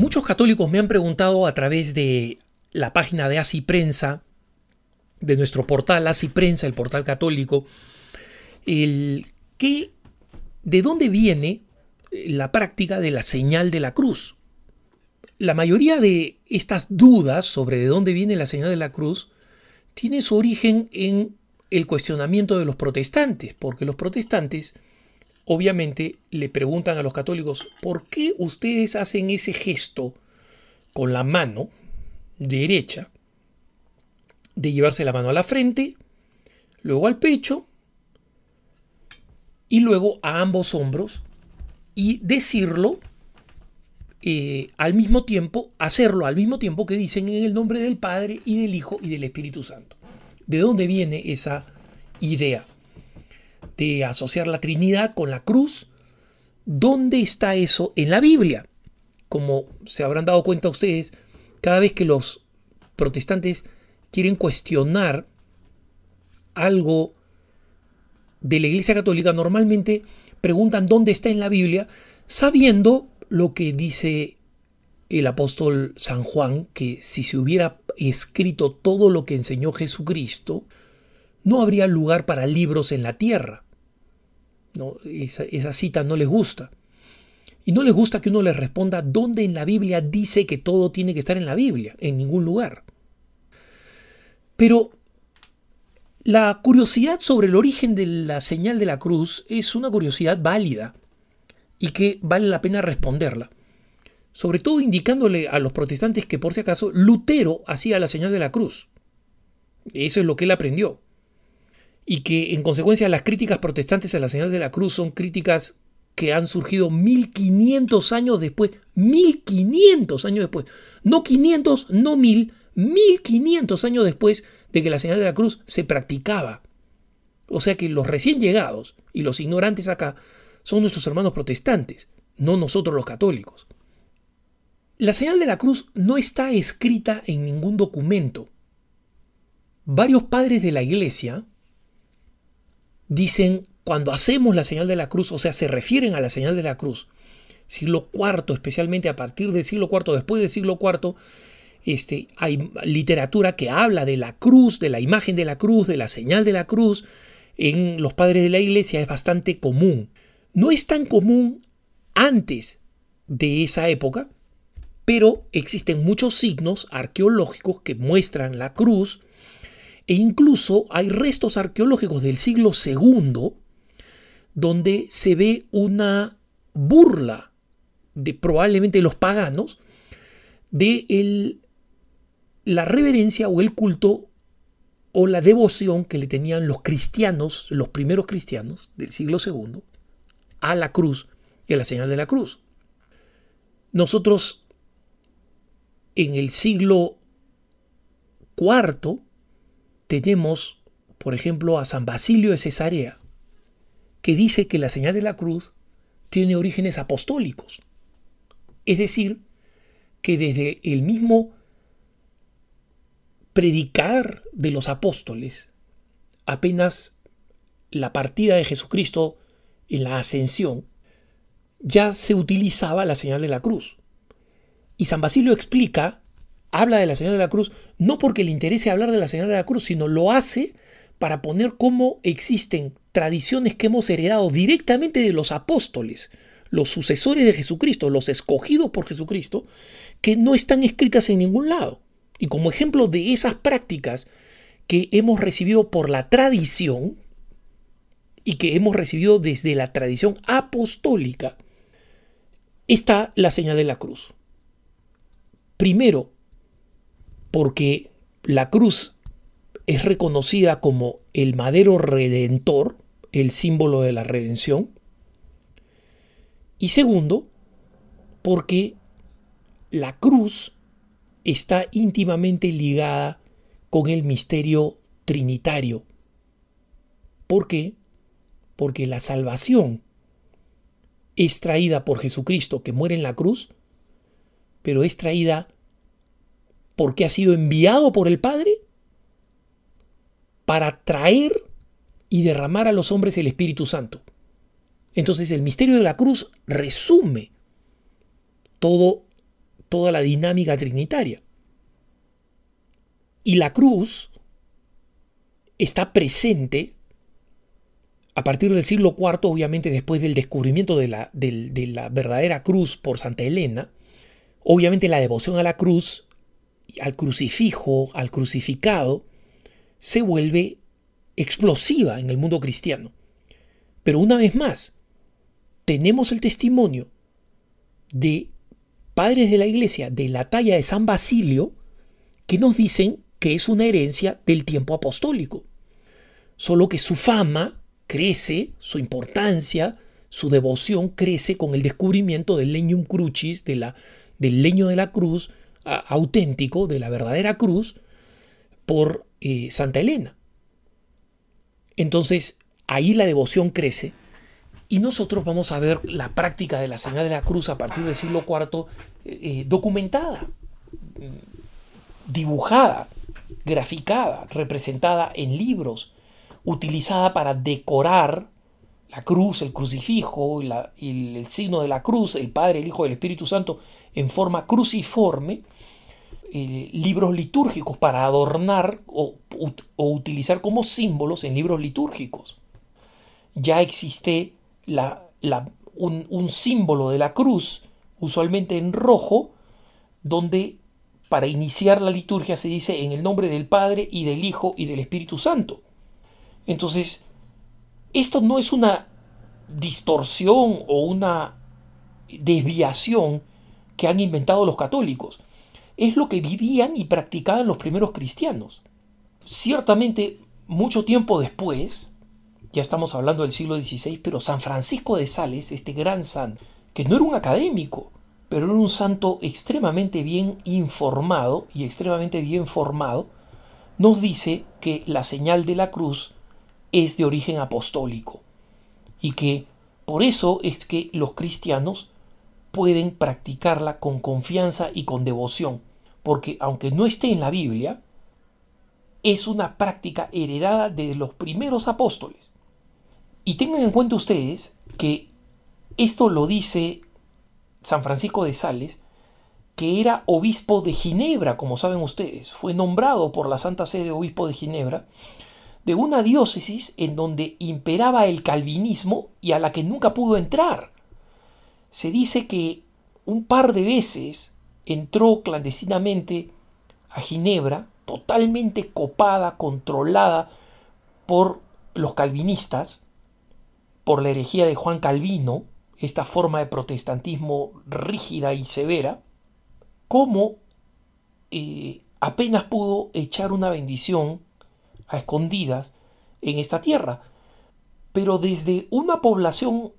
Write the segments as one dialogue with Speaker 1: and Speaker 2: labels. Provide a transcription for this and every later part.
Speaker 1: Muchos católicos me han preguntado a través de la página de Así Prensa, de nuestro portal Así Prensa, el portal católico, ¿de dónde viene la práctica de la señal de la cruz? La mayoría de estas dudas sobre de dónde viene la señal de la cruz tiene su origen en el cuestionamiento de los protestantes, porque los protestantes obviamente le preguntan a los católicos: ¿por qué ustedes hacen ese gesto con la mano derecha de llevarse la mano a la frente, luego al pecho y luego a ambos hombros, y decirlo al mismo tiempo, hacerlo al mismo tiempo que dicen en el nombre del Padre y del Hijo y del Espíritu Santo? ¿De dónde viene esa idea de asociar la Trinidad con la cruz? ¿Dónde está eso en la Biblia? Como se habrán dado cuenta ustedes, cada vez que los protestantes quieren cuestionar algo de la Iglesia Católica, normalmente preguntan dónde está en la Biblia, sabiendo lo que dice el apóstol San Juan, que si se hubiera escrito todo lo que enseñó Jesucristo, no habría lugar para libros en la tierra. No, esa cita no les gusta. Y no les gusta que uno les responda dónde en la Biblia dice que todo tiene que estar en la Biblia, en ningún lugar. Pero la curiosidad sobre el origen de la señal de la cruz es una curiosidad válida y que vale la pena responderla. Sobre todo indicándole a los protestantes que, por si acaso, Lutero hacía la señal de la cruz. Eso es lo que él aprendió. Y que, en consecuencia, las críticas protestantes a la señal de la cruz son críticas que han surgido 1500 años después. 1500 años después. No 500, no 1000, 1500 años después de que la señal de la cruz se practicaba. O sea que los recién llegados y los ignorantes acá son nuestros hermanos protestantes, no nosotros los católicos. La señal de la cruz no está escrita en ningún documento. Varios padres de la Iglesia dicen, cuando hacemos la señal de la cruz, o sea, se refieren a la señal de la cruz, siglo IV, especialmente a partir del siglo IV, después del siglo IV, hay literatura que habla de la cruz, de la imagen de la cruz, de la señal de la cruz. En los padres de la Iglesia es bastante común. No es tan común antes de esa época, pero existen muchos signos arqueológicos que muestran la cruz, e incluso hay restos arqueológicos del siglo II donde se ve una burla de probablemente los paganos de la reverencia o el culto o la devoción que le tenían los cristianos, los primeros cristianos del siglo II, a la cruz y a la señal de la cruz. Nosotros en el siglo IV tenemos, por ejemplo, a San Basilio de Cesarea, que dice que la señal de la cruz tiene orígenes apostólicos. Es decir, que desde el mismo predicar de los apóstoles, apenas la partida de Jesucristo en la ascensión, ya se utilizaba la señal de la cruz. Y San Basilio explica, habla de la señal de la cruz, no porque le interese hablar de la señal de la cruz, sino lo hace para poner cómo existen tradiciones que hemos heredado directamente de los apóstoles, los sucesores de Jesucristo, los escogidos por Jesucristo, que no están escritas en ningún lado. Y como ejemplo de esas prácticas que hemos recibido por la tradición y que hemos recibido desde la tradición apostólica, está la señal de la cruz. Primero, porque la cruz es reconocida como el madero redentor, el símbolo de la redención. Y segundo, porque la cruz está íntimamente ligada con el misterio trinitario. ¿Por qué? Porque la salvación es traída por Jesucristo, que muere en la cruz, pero es traída porque ha sido enviado por el Padre para traer y derramar a los hombres el Espíritu Santo. Entonces el misterio de la cruz resume todo toda la dinámica trinitaria. Y la cruz está presente a partir del siglo IV, obviamente después del descubrimiento de la verdadera cruz por Santa Elena. Obviamente la devoción a la cruz, al crucifijo, al crucificado, se vuelve explosiva en el mundo cristiano. Pero una vez más, tenemos el testimonio de padres de la iglesia de la talla de San Basilio que nos dicen que es una herencia del tiempo apostólico. Solo que su fama crece, su importancia, su devoción crece con el descubrimiento del legnum crucis, del leño de la cruz auténtico, de la verdadera cruz, por Santa Elena. Entonces, ahí la devoción crece y nosotros vamos a ver la práctica de la señal de la cruz a partir del siglo IV documentada, dibujada, graficada, representada en libros, utilizada para decorar la cruz, el crucifijo, el signo de la cruz, el Padre, el Hijo y el Espíritu Santo en forma cruciforme, libros litúrgicos para adornar o utilizar como símbolos en libros litúrgicos. Ya existe un símbolo de la cruz, usualmente en rojo, donde para iniciar la liturgia se dice en el nombre del Padre y del Hijo y del Espíritu Santo. Entonces, esto no es una distorsión o una desviación que han inventado los católicos. Es lo que vivían y practicaban los primeros cristianos. Ciertamente, mucho tiempo después, ya estamos hablando del siglo XVI, pero San Francisco de Sales, este gran santo, que no era un académico, pero era un santo extremadamente bien informado y extremadamente bien formado, nos dice que la señal de la cruz es de origen apostólico y que por eso es que los cristianos pueden practicarla con confianza y con devoción, porque aunque no esté en la Biblia, es una práctica heredada de los primeros apóstoles. Y tengan en cuenta ustedes que esto lo dice San Francisco de Sales, que era obispo de Ginebra, como saben ustedes, fue nombrado por la Santa Sede obispo de Ginebra, de una diócesis en donde imperaba el calvinismo y a la que nunca pudo entrar. Se dice que un par de veces entró clandestinamente a Ginebra, totalmente copada, controlada por los calvinistas, por la herejía de Juan Calvino, esta forma de protestantismo rígida y severa, como apenas pudo echar una bendición a escondidas en esta tierra. Pero desde una población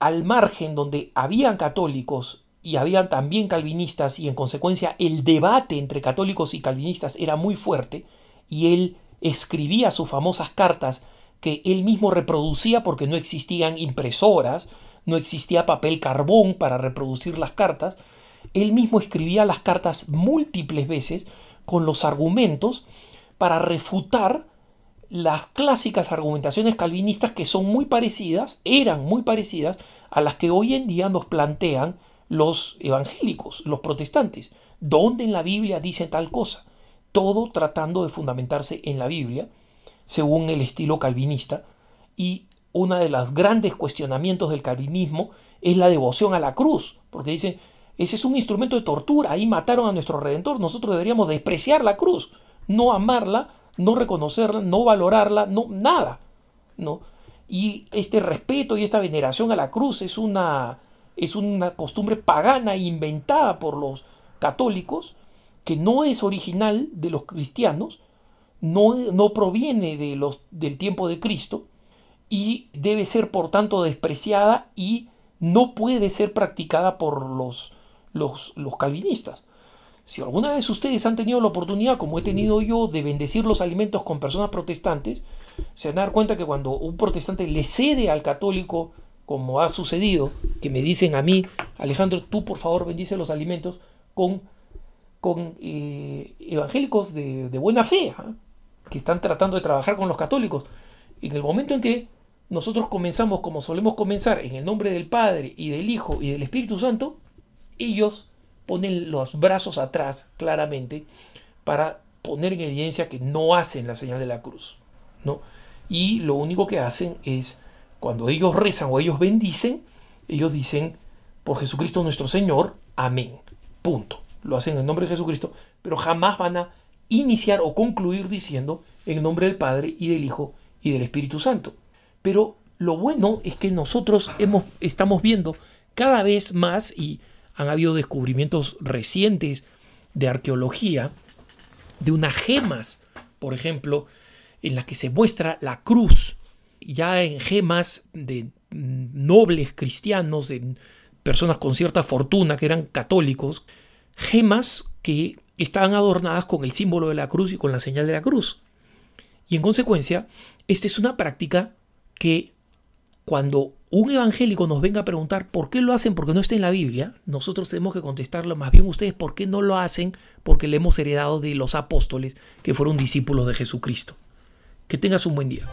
Speaker 1: al margen donde habían católicos y habían también calvinistas y en consecuencia el debate entre católicos y calvinistas era muy fuerte y él escribía sus famosas cartas que él mismo reproducía porque no existían impresoras, no existía papel carbón para reproducir las cartas, él mismo escribía las cartas múltiples veces con los argumentos para refutar las clásicas argumentaciones calvinistas que son muy parecidas, eran muy parecidas a las que hoy en día nos plantean los evangélicos, los protestantes. ¿Dónde en la Biblia dicen tal cosa? Todo tratando de fundamentarse en la Biblia, según el estilo calvinista. Y uno de los grandes cuestionamientos del calvinismo es la devoción a la cruz, porque dicen, ese es un instrumento de tortura, ahí mataron a nuestro Redentor, nosotros deberíamos despreciar la cruz, no amarla, no reconocerla, no valorarla, no, nada, ¿no? Y este respeto y esta veneración a la cruz es una costumbre pagana inventada por los católicos, que no es original de los cristianos, no proviene del tiempo de Cristo y debe ser por tanto despreciada y no puede ser practicada por los calvinistas. Si alguna vez ustedes han tenido la oportunidad, como he tenido yo, de bendecir los alimentos con personas protestantes, se van a dar cuenta que cuando un protestante le cede al católico, como ha sucedido, que me dicen a mí, Alejandro, tú por favor bendice los alimentos con evangélicos de buena fe, ¿eh? Que están tratando de trabajar con los católicos. En el momento en que nosotros comenzamos, como solemos comenzar, en el nombre del Padre y del Hijo y del Espíritu Santo, ellos ponen los brazos atrás claramente para poner en evidencia que no hacen la señal de la cruz, ¿no? Y lo único que hacen es, cuando ellos rezan o ellos bendicen, ellos dicen, por Jesucristo nuestro Señor, amén, punto. Lo hacen en nombre de Jesucristo, pero jamás van a iniciar o concluir diciendo en nombre del Padre y del Hijo y del Espíritu Santo. Pero lo bueno es que nosotros estamos viendo cada vez más, y han habido descubrimientos recientes de arqueología, de unas gemas, por ejemplo, en las que se muestra la cruz, ya en gemas de nobles cristianos, de personas con cierta fortuna que eran católicos, gemas que estaban adornadas con el símbolo de la cruz y con la señal de la cruz. Y en consecuencia, esta es una práctica que cuando un evangélico nos venga a preguntar por qué lo hacen porque no está en la Biblia, nosotros tenemos que contestarlo más bien ustedes por qué no lo hacen porque le hemos heredado de los apóstoles que fueron discípulos de Jesucristo. Que tengas un buen día.